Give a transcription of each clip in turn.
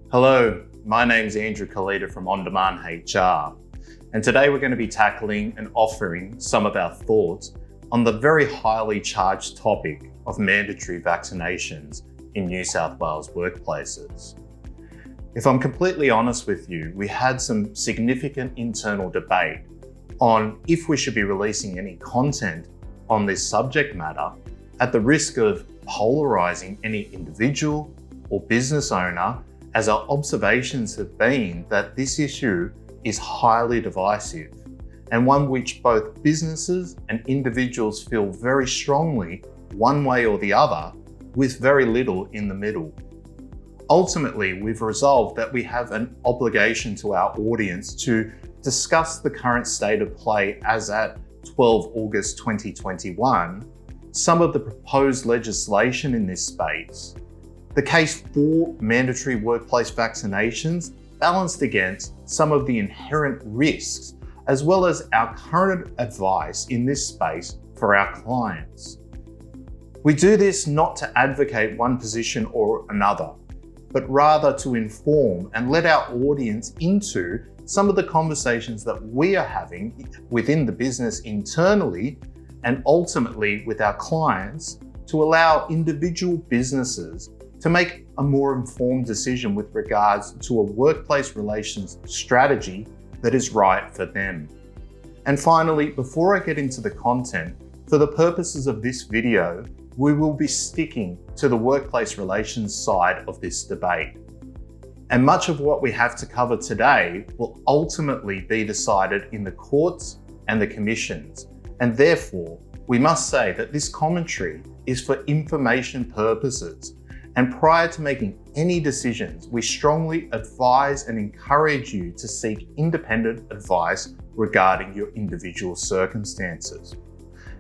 Hello, my name's Andrew Kalita from On Demand HR, and today we're going to be tackling and offering some of our thoughts on the very highly charged topic of mandatory vaccinations in New South Wales workplaces. If I'm completely honest with you, we had some significant internal debate on if we should be releasing any content on this subject matter at the risk of polarising any individual or business owner, as our observations have been that this issue is highly divisive and one which both businesses and individuals feel very strongly one way or the other, with very little in the middle. Ultimately, we've resolved that we have an obligation to our audience to discuss the current state of play as at 12 August 2021, some of the proposed legislation in this space, the case for mandatory workplace vaccinations balanced against some of the inherent risks, as well as our current advice in this space for our clients. We do this not to advocate one position or another, but rather to inform and let our audience into some of the conversations that we are having within the business internally and ultimately with our clients to allow individual businesses to make a more informed decision with regards to a workplace relations strategy that is right for them. And finally, before I get into the content, for the purposes of this video, we will be sticking to the workplace relations side of this debate. And much of what we have to cover today will ultimately be decided in the courts and the commissions. And therefore, we must say that this commentary is for information purposes. And prior to making any decisions, we strongly advise and encourage you to seek independent advice regarding your individual circumstances.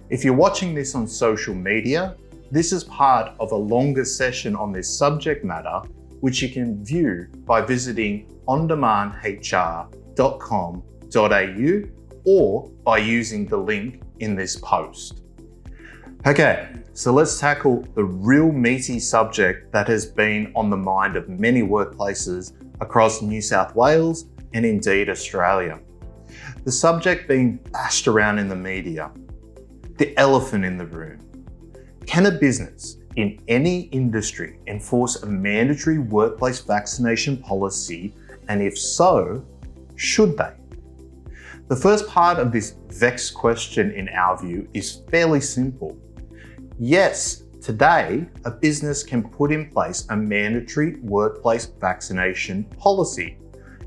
If you're watching this on social media, this is part of a longer session on this subject matter, which you can view by visiting ondemandhr.com.au or by using the link in this post. Okay, so let's tackle the real meaty subject that has been on the mind of many workplaces across New South Wales and indeed Australia. The subject being bashed around in the media, the elephant in the room. Can a business in any industry enforce a mandatory workplace vaccination policy? And if so, should they? The first part of this vexed question, in our view, is fairly simple. Yes, today, a business can put in place a mandatory workplace vaccination policy.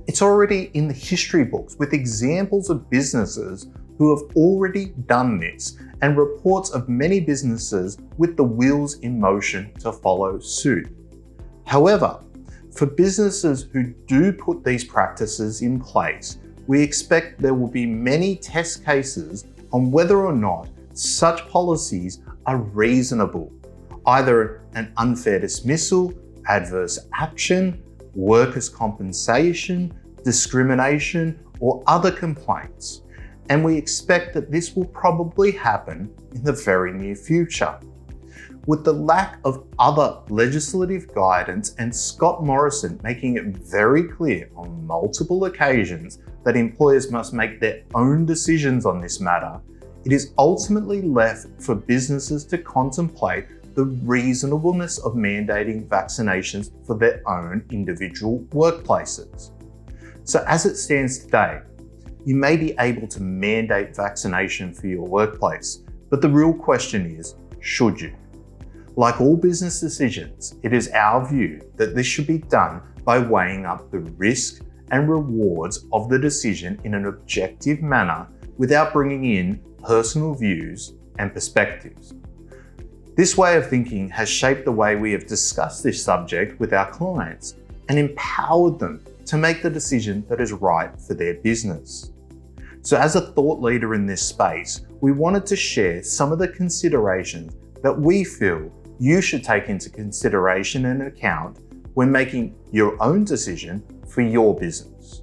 It's already in the history books with examples of businesses who have already done this and reports of many businesses with the wheels in motion to follow suit. However, for businesses who do put these practices in place, we expect there will be many test cases on whether or not such policies are reasonable, either an unfair dismissal, adverse action, workers' compensation, discrimination, or other complaints. And we expect that this will probably happen in the very near future. With the lack of other legislative guidance and Scott Morrison making it very clear on multiple occasions that employers must make their own decisions on this matter, it is ultimately left for businesses to contemplate the reasonableness of mandating vaccinations for their own individual workplaces. So as it stands today, you may be able to mandate vaccination for your workplace, but the real question is, should you? Like all business decisions, it is our view that this should be done by weighing up the risk and rewards of the decision in an objective manner without bringing in personal views and perspectives. This way of thinking has shaped the way we have discussed this subject with our clients and empowered them to make the decision that is right for their business. So as a thought leader in this space, we wanted to share some of the considerations that we feel you should take into consideration and account when making your own decision for your business.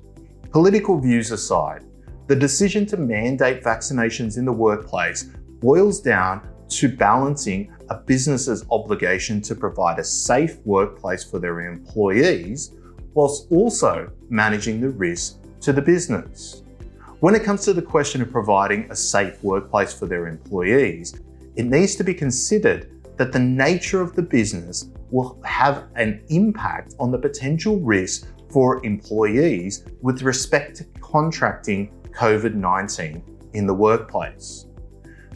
Political views aside, the decision to mandate vaccinations in the workplace boils down to balancing a business's obligation to provide a safe workplace for their employees whilst also managing the risk to the business. When it comes to the question of providing a safe workplace for their employees, it needs to be considered that the nature of the business will have an impact on the potential risk for employees with respect to contracting COVID-19 in the workplace.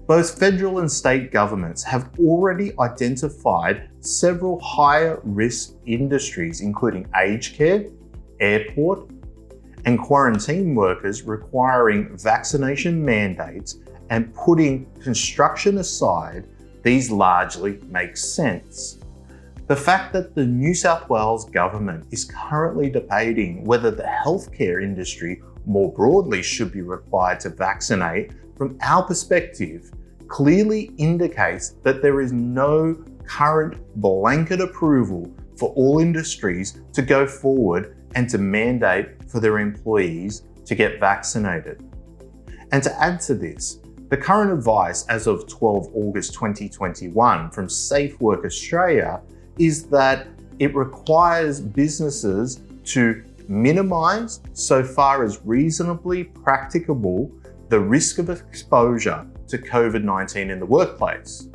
Both federal and state governments have already identified several higher risk industries, including aged care, airport, and quarantine workers requiring vaccination mandates, and putting construction aside, these largely make sense. The fact that the New South Wales government is currently debating whether the healthcare industry more broadly should be required to vaccinate, from our perspective, clearly indicates that there is no current blanket approval for all industries to go forward and to mandate for their employees to get vaccinated. And to add to this, the current advice as of 12 August 2021 from Safe Work Australia is that it requires businesses to minimise, so far as reasonably practicable, the risk of exposure to COVID-19 in the workplace.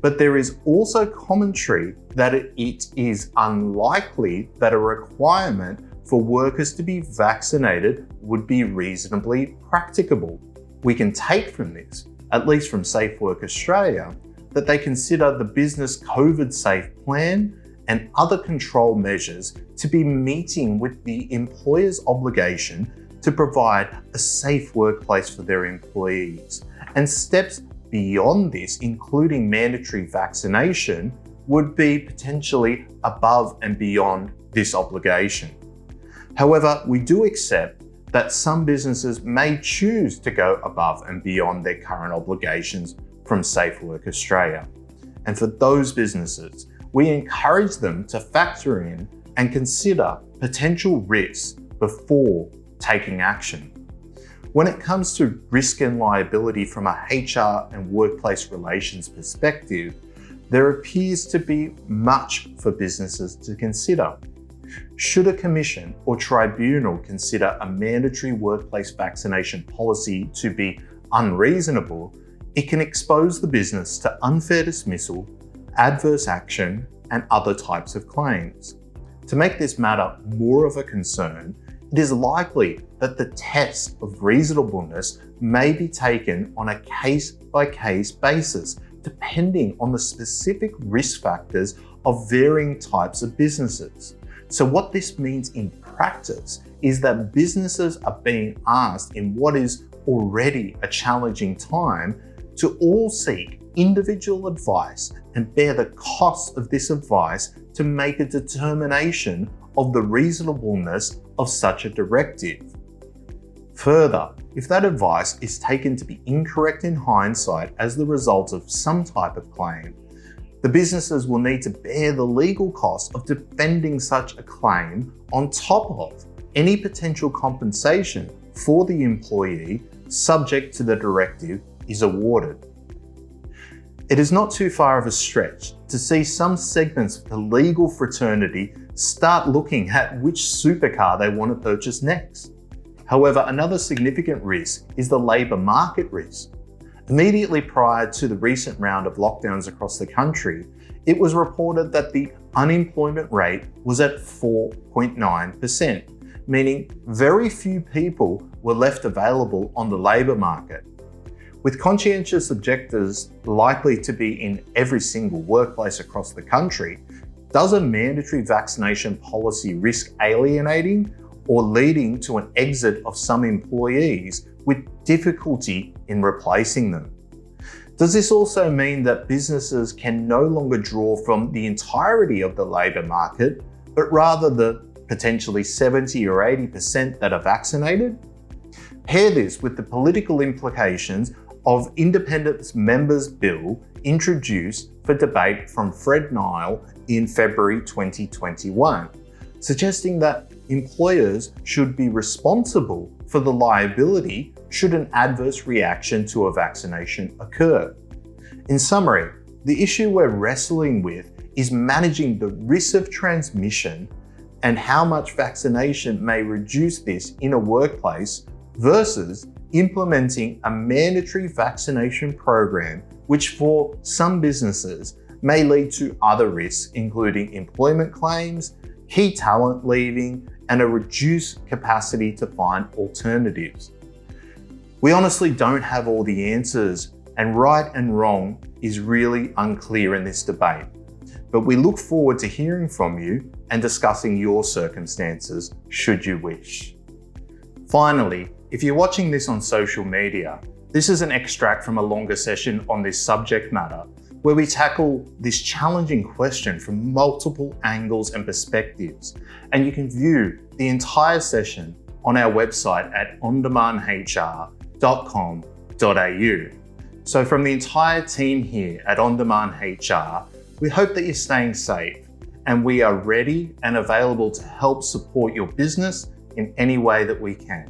But there is also commentary that it is unlikely that a requirement for workers to be vaccinated would be reasonably practicable. We can take from this, at least from Safe Work Australia, that they consider the business COVID safe plan and other control measures to be meeting with the employer's obligation to provide a safe workplace for their employees. And steps beyond this, including mandatory vaccination, would be potentially above and beyond this obligation. However, we do accept that some businesses may choose to go above and beyond their current obligations from Safe Work Australia. And for those businesses, we encourage them to factor in and consider potential risks before taking action. When it comes to risk and liability from a HR and workplace relations perspective, there appears to be much for businesses to consider. Should a commission or tribunal consider a mandatory workplace vaccination policy to be unreasonable, it can expose the business to unfair dismissal, adverse action, and other types of claims. To make this matter more of a concern, it is likely that the test of reasonableness may be taken on a case-by-case basis, depending on the specific risk factors of varying types of businesses. So what this means in practice is that businesses are being asked in what is already a challenging time to all seek individual advice and bear the cost of this advice to make a determination of the reasonableness of such a directive. Further, if that advice is taken to be incorrect in hindsight as the result of some type of claim, the businesses will need to bear the legal cost of defending such a claim on top of any potential compensation for the employee subject to the directive is awarded. It is not too far of a stretch to see some segments of the legal fraternity start looking at which supercar they want to purchase next. However, another significant risk is the labour market risk. Immediately prior to the recent round of lockdowns across the country, it was reported that the unemployment rate was at 4.9%, meaning very few people were left available on the labour market. With conscientious objectors likely to be in every single workplace across the country, does a mandatory vaccination policy risk alienating or leading to an exit of some employees with difficulty in replacing them? Does this also mean that businesses can no longer draw from the entirety of the labour market, but rather the potentially 70 or 80% that are vaccinated? Pair this with the political implications of Independence Members' Bill introduced for debate from Fred Nile in February 2021, suggesting that employers should be responsible for the liability should an adverse reaction to a vaccination occur. In summary, the issue we're wrestling with is managing the risk of transmission and how much vaccination may reduce this in a workplace versus implementing a mandatory vaccination program, which for some businesses may lead to other risks, including employment claims, key talent leaving, and a reduced capacity to find alternatives. We honestly don't have all the answers, and right and wrong is really unclear in this debate. But we look forward to hearing from you and discussing your circumstances should you wish. Finally, if you're watching this on social media, this is an extract from a longer session on this subject matter where we tackle this challenging question from multiple angles and perspectives. And you can view the entire session on our website at ondemandhr.com.au. So from the entire team here at On Demand HR, we hope that you're staying safe, and we are ready and available to help support your business in any way that we can.